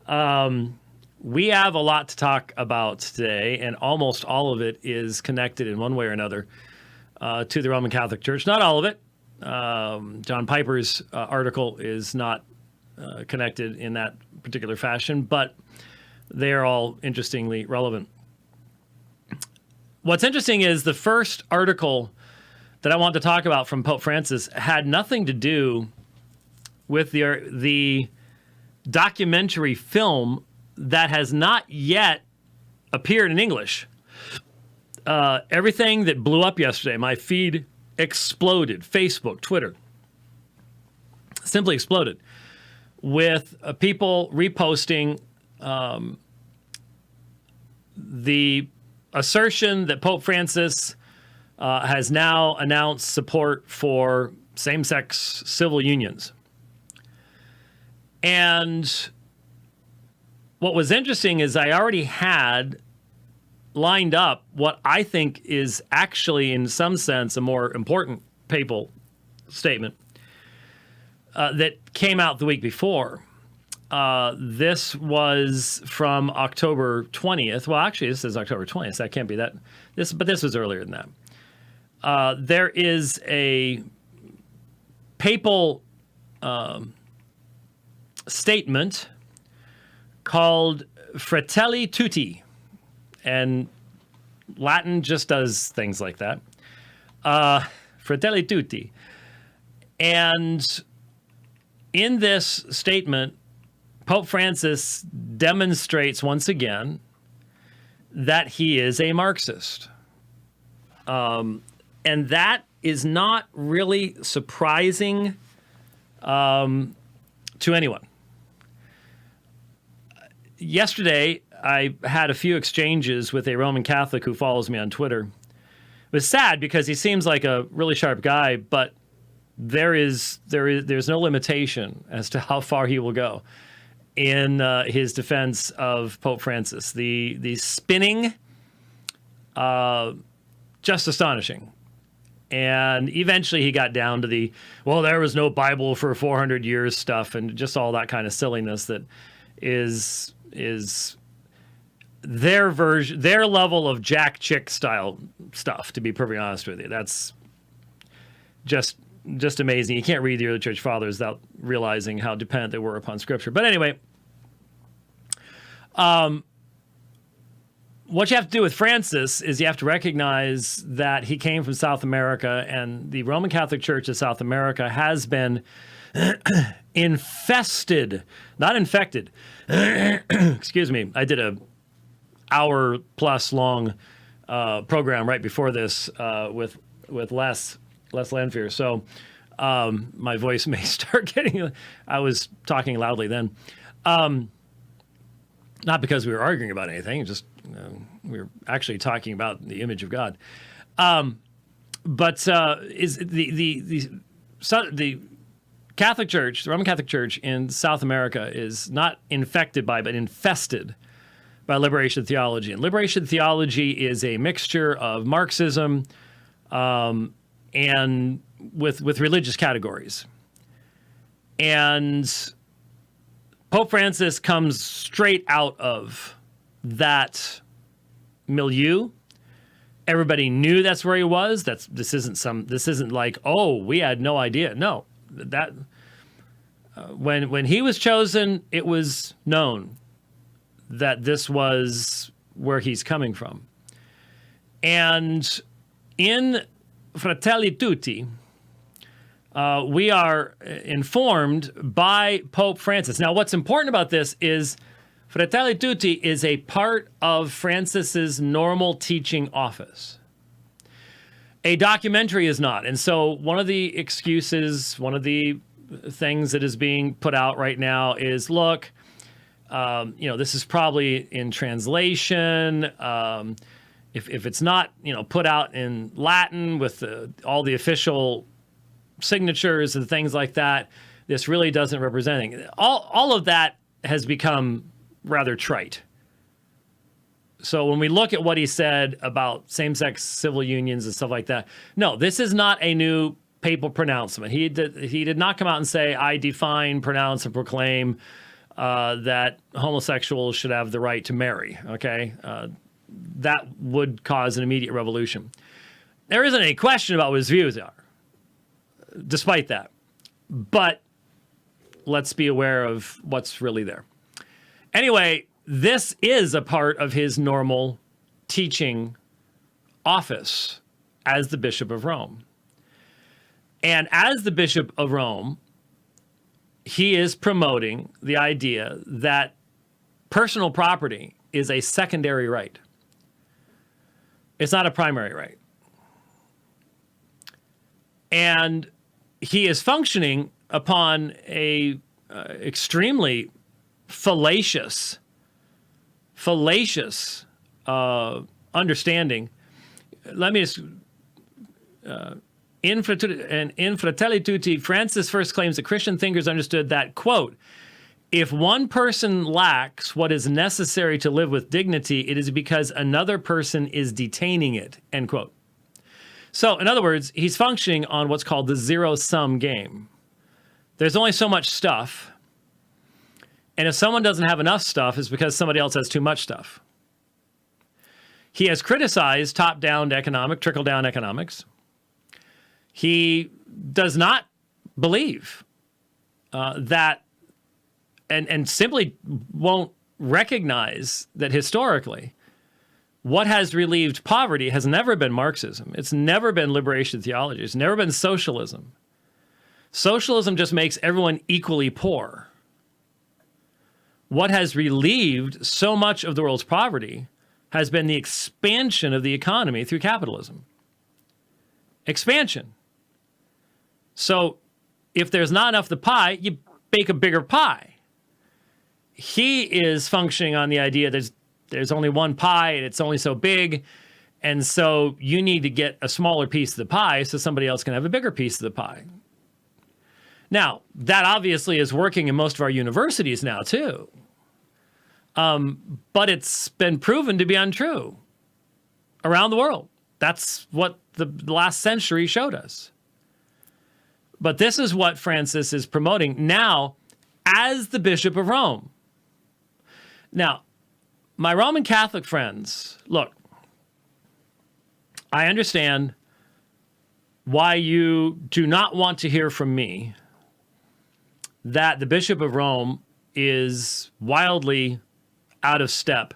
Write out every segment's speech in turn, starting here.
We have a lot to talk about today, and almost all of it is connected in one way or another to the Roman Catholic Church. Not all of it. John Piper's article is not connected in that particular fashion, but they are all interestingly relevant. What's interesting is the first article that I want to talk about from Pope Francis had nothing to do with the documentary film that has not yet appeared in English. Everything that blew up yesterday, my feed exploded. Facebook, Twitter, simply exploded with people reposting the assertion that Pope Francis has now announced support for same-sex civil unions. And what was interesting is I already had lined up what I think is actually, in some sense, a more important papal statement that came out the week before. This was from October 20th. Well, actually, this is October 20th. So that can't be that. But this was earlier than that. There is a papal statement called Fratelli Tutti, and Latin just does things like that. Fratelli Tutti. And in this statement, Pope Francis demonstrates once again that he is a Marxist. And that is not really surprising to anyone. Yesterday, I had a few exchanges with a Roman Catholic who follows me on Twitter. It was sad because he seems like a really sharp guy, but there's no limitation as to how far he will go in his defense of Pope Francis. The spinning, just astonishing. And eventually he got down to there was no Bible for 400 years stuff, and just all that kind of silliness that is their version, their level of Jack Chick style stuff, to be perfectly honest with you. That's just amazing. You can't read the early church fathers without realizing how dependent they were upon Scripture. But anyway, what you have to do with Francis is you have to recognize that he came from South America, and the Roman Catholic Church of South America has been infested, not infected. Excuse me. I did a hour-plus long program right before this with Les Lanfear. So my voice may start getting... I was talking loudly then. Not because we were arguing about anything, just we were actually talking about the image of God. But is the Catholic Church, the Roman Catholic Church in South America, is not infected by, but infested by liberation theology. And liberation theology is a mixture of Marxism and with religious categories. And Pope Francis comes straight out of that milieu. Everybody knew that's where he was. This isn't like, oh, we had no idea. No, that when he was chosen, it was known that this was where he's coming from. And in Fratelli Tutti, we are informed by Pope Francis. Now, what's important about this is Fratelli Tutti is a part of Francis's normal teaching office. A documentary is not. And so one of the excuses, one of the things that is being put out right now is, look, this is probably in translation. If it's not, put out in Latin with all the official signatures and things like that, this really doesn't represent anything. All of that has become rather trite. So when we look at what he said about same-sex civil unions and stuff like that, no, this is not a new papal pronouncement. He did not come out and say, I define, pronounce, and proclaim that homosexuals should have the right to marry, okay? That would cause an immediate revolution. There isn't any question about what his views are, despite that. But let's be aware of what's really there. Anyway, this is a part of his normal teaching office as the Bishop of Rome. And as the Bishop of Rome, he is promoting the idea that personal property is a secondary right. It's not a primary right. And he is functioning upon a extremely fallacious understanding. Let me just... in Fratelli Tutti, Francis first claims that Christian thinkers understood that, quote, if one person lacks what is necessary to live with dignity, it is because another person is detaining it, end quote. So, in other words, he's functioning on what's called the zero-sum game. There's only so much stuff, and if someone doesn't have enough stuff, it's because somebody else has too much stuff. He has criticized top-down economic, trickle-down economics. He does not believe that, and simply won't recognize that historically, what has relieved poverty has never been Marxism. It's never been liberation theology. It's never been socialism. Socialism just makes everyone equally poor. What has relieved so much of the world's poverty has been the expansion of the economy through capitalism. Expansion. So if there's not enough of the pie, you bake a bigger pie. He is functioning on the idea there's only one pie and it's only so big, and so you need to get a smaller piece of the pie so somebody else can have a bigger piece of the pie. Now, that obviously is working in most of our universities now too. But it's been proven to be untrue around the world. That's what the last century showed us. But this is what Francis is promoting now as the Bishop of Rome. Now, my Roman Catholic friends, look, I understand why you do not want to hear from me that the Bishop of Rome is wildly out of step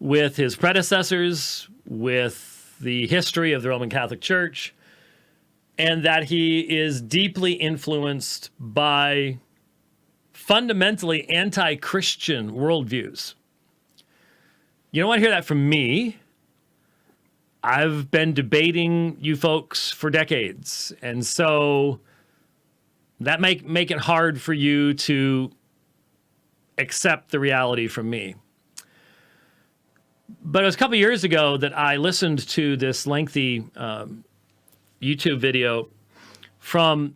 with his predecessors, with the history of the Roman Catholic Church, and that he is deeply influenced by fundamentally anti-Christian worldviews. You don't want to hear that from me. I've been debating you folks for decades, and so that make it hard for you to accept the reality from me. But it was a couple years ago that I listened to this lengthy YouTube video from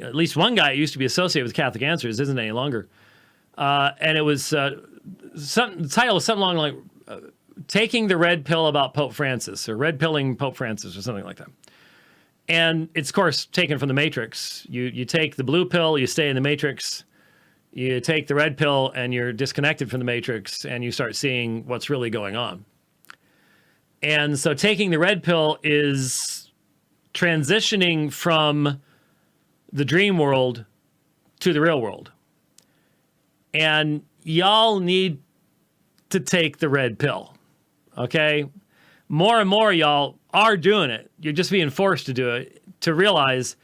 at least one guy who used to be associated with Catholic Answers, isn't any longer. And it was, the title was something along like Taking the Red Pill About Pope Francis, or Red Pilling Pope Francis, or something like that. And it's, of course, taken from the Matrix. You take the blue pill, you stay in the Matrix. You take the red pill and you're disconnected from the Matrix and you start seeing what's really going on. And so taking the red pill is transitioning from the dream world to the real world. And y'all need to take the red pill, okay? More and more y'all are doing it. You're just being forced to do it, to realize,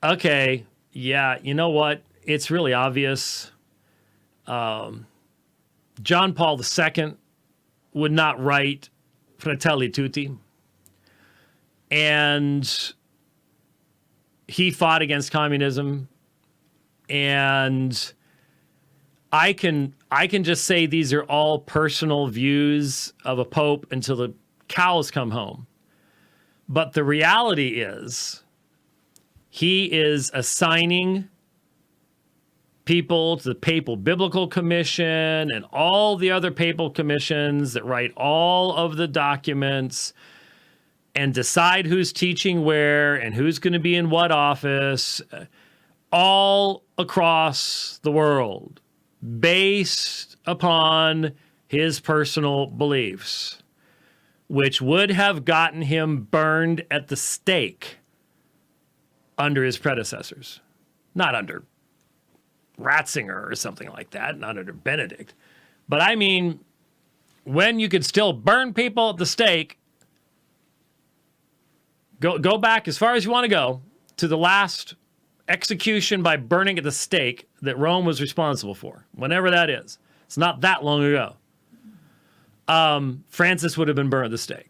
okay, yeah, you know what? It's really obvious. John Paul II would not write Fratelli Tutti. And he fought against communism. And I can just say these are all personal views of a pope until the cows come home. But the reality is he is assigning people to the Papal Biblical Commission and all the other papal commissions that write all of the documents and decide who's teaching where and who's going to be in what office, all across the world. based upon his personal beliefs, which would have gotten him burned at the stake under his predecessors. Not under Ratzinger or something like that, not under Benedict. But I mean, when you could still burn people at the stake, go back as far as you want to go to the last execution by burning at the stake that Rome was responsible for, whenever that is. It's not that long ago. Francis would have been burned at the stake.